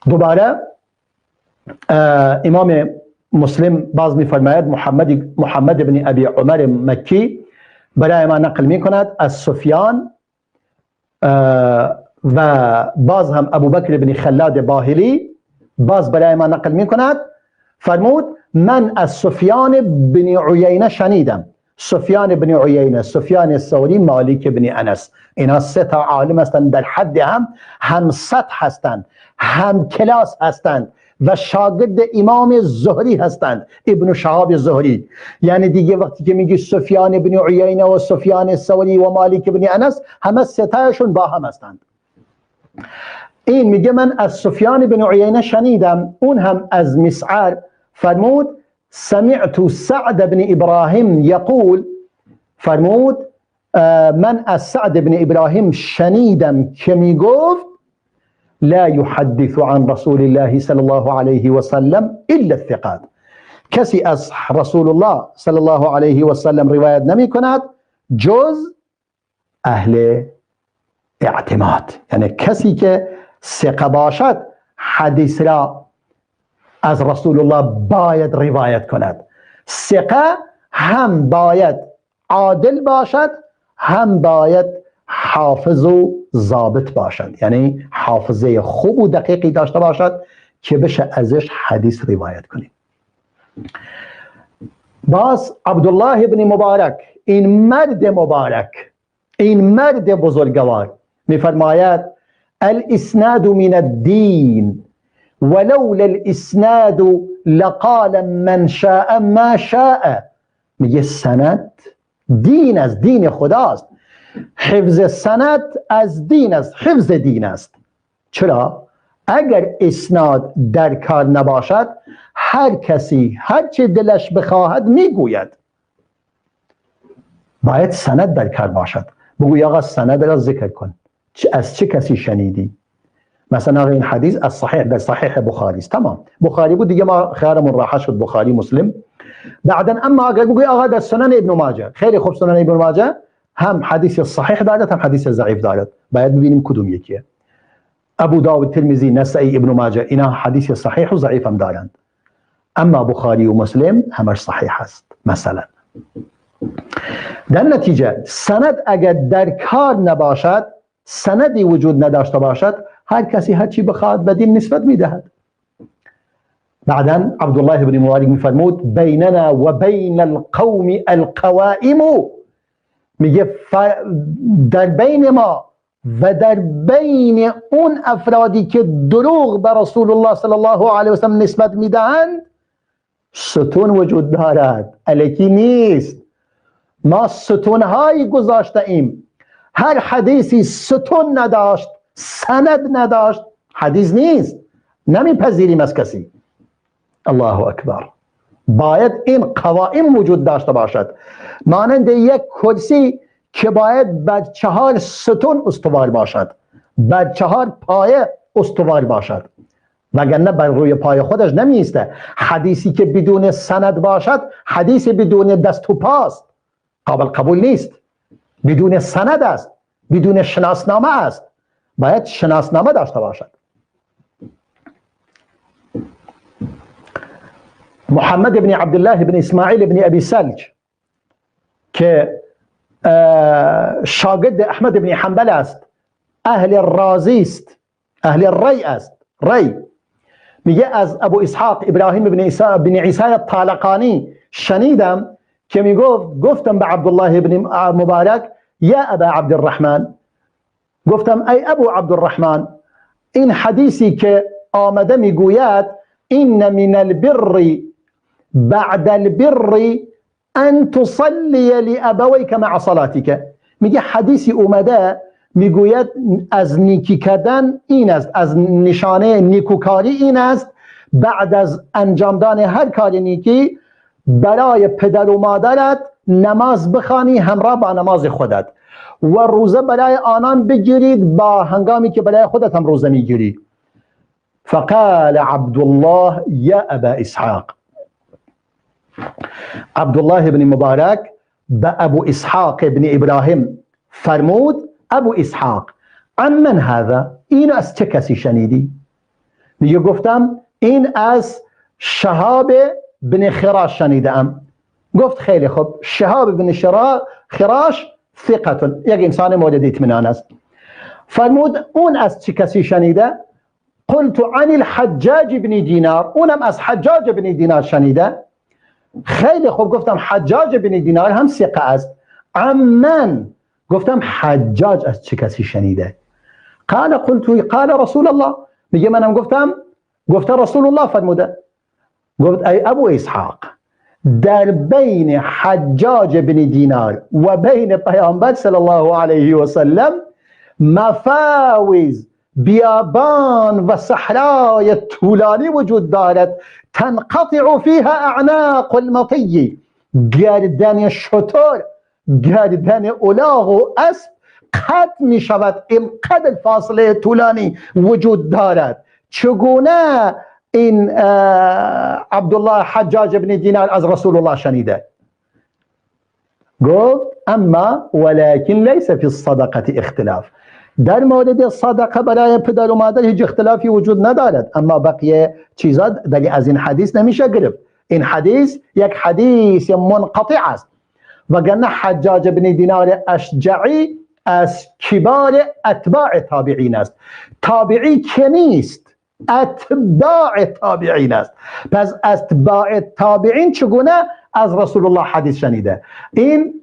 دوباره امام مسلم باز می فرماید محمد بن ابی عمر مکی برای ما نقل می کند از سفیان، و باز هم ابو بکر بن خلاد باهلی باز برای ما نقل می کند، فرمود من از سفیان بن عیینه شنیدم. سفیان بن عیینه، سفیان الثوری، مالک بن انس، اینا 3 تا عالم هستند، در حد هم سطح هستند، هم کلاس هستند و شاگرد امام زهری هستند، ابن شهاب زهری. یعنی دیگه وقتی که میگی سفیان بن عیینه و سفیان الثوری و مالک بن انس، همه 3 تاشون با هم هستند. این میگه من از سفیان بن عیینه شنیدم، اون هم از مسعر فرمود سمعت سعد بن ابراهیم یقول، فرمود من از سعد بن ابراهیم شنیدم که میگفت لا يحدث عن رسول الله صلی الله علیه و سلم الا الثقات، کسی از رسول الله صلی الله علیه و سلم روایت نمی کند جز اهل اعتماد، یعنی کسی که ثقه باشد حدیث را از رسول الله باید روایت کند. ثقه هم باید عادل باشد، هم باید حافظ و ضابط باشد، یعنی حافظه خوب و دقیقی داشته باشد که بشه ازش حدیث روایت کنیم. باز عبدالله ابن مبارک، این مرد مبارک، این مرد بزرگوار میفرماید الاسناد من الدین ولولا الاسناد لقال من شاء ما شاء، میگه سند دین از دین خداست، حفظ سند از دین است، حفظ دین است. چرا؟ اگر اسناد در کار نباشد هر کسی هر چه دلش بخواهد میگوید. باید سند در کار باشد، بگوی آقا سند را ذکر کن، از چه کسی شنیدی؟ مثلا این حدیث از صحیح در صحیح بخاری است، تمام بخاری بود دیگه، ما خیارمون راحت شد بخاری مسلم. بعدا اما اگر بگوی آقا در سنن ابن ماجه، خیلی خوب سنن ابن ماجه هم حدیث صحیح دارد هم حدیث ضعیف دارد، باید ببینیم کدوم یکیه. ابو داود، ترمذی، نسائی، ابن ماجه اینا حدیث صحیح و ضعیف هم دارند، اما بخاری و مسلم همش صحیح است. مثلا در نتیجه سند اگر در کار نباشد، سندی وجود نداشته باشد، هر کسی هر چی بخواد به دین نسبت میدهد. بعدا عبدالله بن مبارک میفرمود بیننا و بین القوم القوائم، میگه در بین ما و در بین اون افرادی که دروغ به رسول الله صلی الله علیه و سلم نسبت میدهند ستون وجود دارد، الکی نیست. ما ستونهایی گذاشته ایم، هر حدیثی ستون نداشت، سند نداشت، حدیث نیست، نمیپذیریم از کسی. الله اکبر. باید این قوائم وجود داشته باشد، مانند یک کرسی که باید بر 4 ستون استوار باشد، بر 4 پایه استوار باشد، وگرنه بر روی پای خودش نمیسته. حدیثی که بدون سند باشد حدیث بدون دست و پاست، قابل قبول نیست، بدون سند است، بدون شناسنامه است، باید شناسنامه داشته باشد. محمد بن عبدالله بن اسماعیل بن ابی سلج که شاگرد احمد بن حنبل است، اهل رازی است، اهل ری است، ری، میگه از ابو اسحاق ابراهیم بن عیسی الطالقانی شنیدم که میگفت گفتم به عبدالله بن مبارک یا ابا عبدالرحمن، گفتم ای ابو عبدالرحمن، این حدیثی که آمده میگوید این من البر بعد البر ان تصلی لابویک مع صلاتک، میگه حدیثی اومده میگوید از نیکی کردن این است، از نشانه نیکوکاری این است بعد از انجام دادن هر کار نیکی برای پدر و مادرت نماز بخوانی همراه با نماز خودت و روزه برای آنان بگیرید با هنگامی که برای خودت هم روزه میگیری. فقال عبدالله یا ابا اسحاق، عبدالله بن مبارک به ابو اسحاق بن ابراهیم فرمود ابو اسحاق عن من هذا، این از چه کسی شنیدی؟ میگه گفتم این از شهاب بن خراش شنیدم. گفت خیلی خوب، شهاب بن خراش ثقة، یک انسان مورد اطمینان است. فرمود اون از چه کسی شنیده؟ قلت عن الحجاج بن دینار، اونم از حجاج بن دینار شنیده. خیلی خوب، گفتم حجاج بن دینار هم ثقه است. عمن، گفتم حجاج از چه کسی شنیده؟ قلت قال رسول الله، میگه منم گفتم گفته رسول الله فرموده. گفت ای ابو اسحاق، در بین حجاج بن دینار و بین پیامبر صلی الله علیه و سلم مفاوز بیابان و صحرای طولانی وجود دارد تنقطع فيها اعناق المطی، گردن شتر، گردن الاغ و اسب قطع می شود. اینقدر فاصله طولانی وجود دارد. چگونه این عبدالله حجاج بن دینار از رسول الله شنیده؟ گفت اما ولكن ليس في الصدقه اختلاف، در مورد صدقه برای پدر و مادر هیچ اختلافی وجود ندارد، اما بقیه چیزا دیگه از این حدیث نمیشه گرفت. این حدیث یک حدیث منقطع است. وگرنه حجاج بن دینار اشجعی از کبار اتباع تابعین است. تابعی که نیست، اتباع تابعین است. پس اتباع تابعین چگونه از رسول الله حدیث شنیده؟ این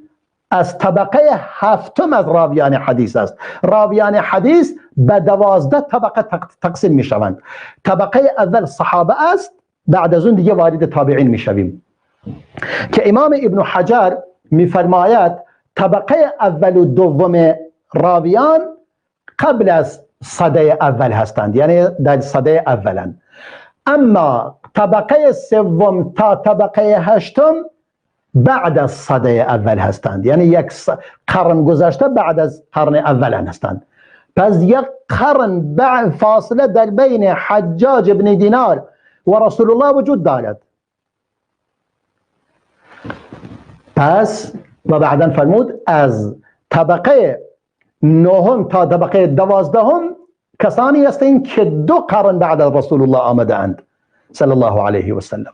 از طبقه هفتم از راویان حدیث است. راویان حدیث به 12 طبقه تقسیم می شوند. طبقه اول صحابه است، بعد از اون دیگه وارد تابعین می شویم که امام ابن حجر می فرماید طبقه اول و دوم راویان قبل از صده اول هستند، یعنی در صده اولند. اما طبقه سوم تا طبقه هشتم بعد از صده اول هستند، یعنی یک قرن گذشته بعد از قرن اول هستند. پس یک قرن بعد فاصله در بین حجاج بن دینار و رسول الله وجود دارد. پس و بعدا فرمود از طبقه نهم تا طبقه 12 کسانی هستند که 2 قرن بعد از رسول الله آمده اند صلی الله علیه و سلم.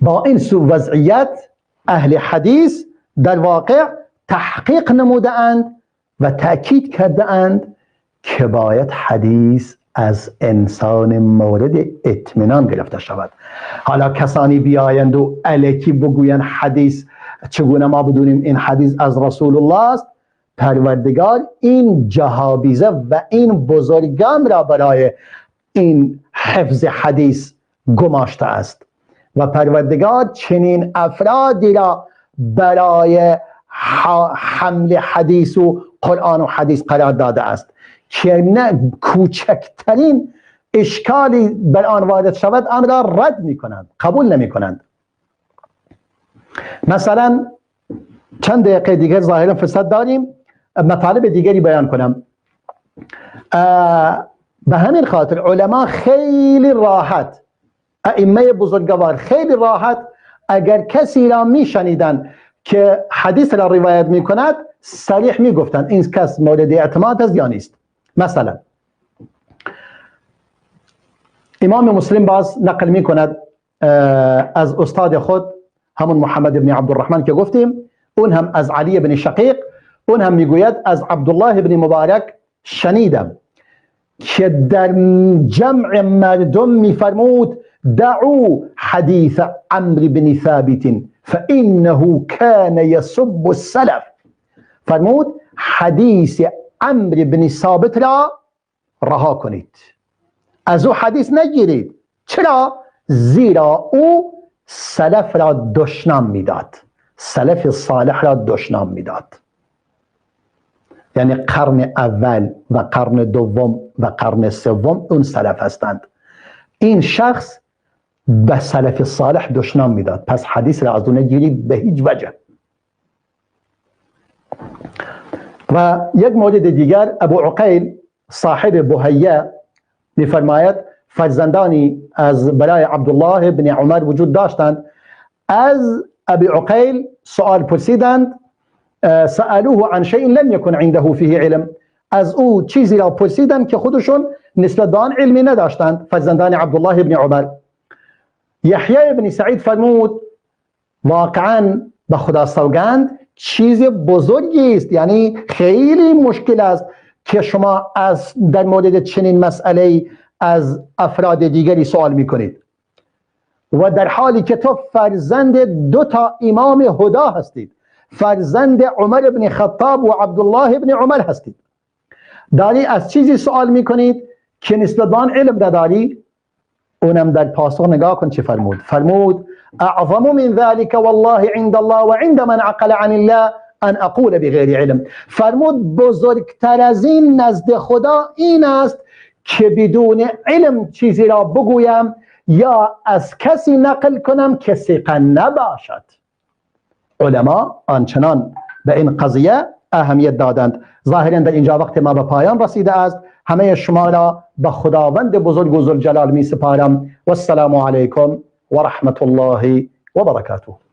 با این سو وضعیت اهل حدیث در واقع تحقیق نموده اند و تأکید کرده اند که باید حدیث از انسان مورد اطمینان گرفته شود. حالا کسانی بیایند و الکی بگویند حدیث چگونه ما بدونیم این حدیث از رسول الله است؟ پروردگار این جهابیزه و این بزرگان را برای این حفظ حدیث گماشته است و پروردگار چنین افرادی را برای حمل حدیث و قرآن و حدیث قرار داده است که نه کوچکترین اشکالی بر آن وارد شود آن را رد می کنند، قبول نمی کنند. مثلا چند دقیقه دیگر ظاهرا فرصت داریم، مطالب دیگری بیان کنم. به همین خاطر علما خیلی راحت، ائمه بزرگوار خیلی راحت اگر کسی را می شنیدن که حدیث را روایت می کند صریح می گفتن این کس مورد اعتماد است یا نیست. مثلا امام مسلم باز نقل می کند از استاد خود همون محمد بن عبدالرحمن که گفتیم، اون هم از علی بن شقیق، اون هم میگوید از عبدالله بن مبارک شنیدم که در جمع مردم میفرمود دعوا حدیث عمرو بن ثابت فانه كان يسب السلف. فرمود حدیث عمرو بن ثابت را رها کنید، از او حدیث نگیرید. چرا؟ زیرا او سلف را دشنام میداد، سلف صالح را دشنام میداد. یعنی قرن اول و قرن دوم و قرن سوم اون سلف هستند. این شخص به سلف صالح دشنام میداد، پس حدیث را از اون نگیرید به هیچ وجه. و یک مورد دیگر ابو عقیل صاحب بهیه میفرماید فرزندانی از برای عبدالله بن عمر وجود داشتند. از ابی عقیل سؤال پرسیدند، سألوه عن شيء لم يكن عنده فيه علم، از او چیزی را پرسیدند که خودشون نسبت به آن علمی نداشتند، فرزندان عبدالله بن عمر. یحیی بن سعید فرمود واقعا به خدا سوگند چیز بزرگی است، یعنی خیلی مشکل است که شما از در مورد چنین مسئله از افراد دیگری سوال میکنید و در حالی که تو فرزند 2 امام هدا هستید، فرزند عمر بن خطاب و عبدالله بن عمر هستید، داری از چیزی سوال میکنید که نسبت به آن علم نداری. اونم در پاسخ نگاه کن چه فرمود. فرمود اعظم من ذلك والله عند الله وعند من عقل عن الله ان اقول بغیر علم. فرمود بزرگتر از این نزد خدا این است که بدون علم چیزی را بگویم یا از کسی نقل کنم که ثقه نباشد. علما آنچنان به این قضیه اهمیت دادند. ظاهراً در اینجا وقت ما به پایان رسیده است. همه شما را به خداوند بزرگ و ذوالجلال می سپارم و السلام علیکم و رحمت الله و برکاته.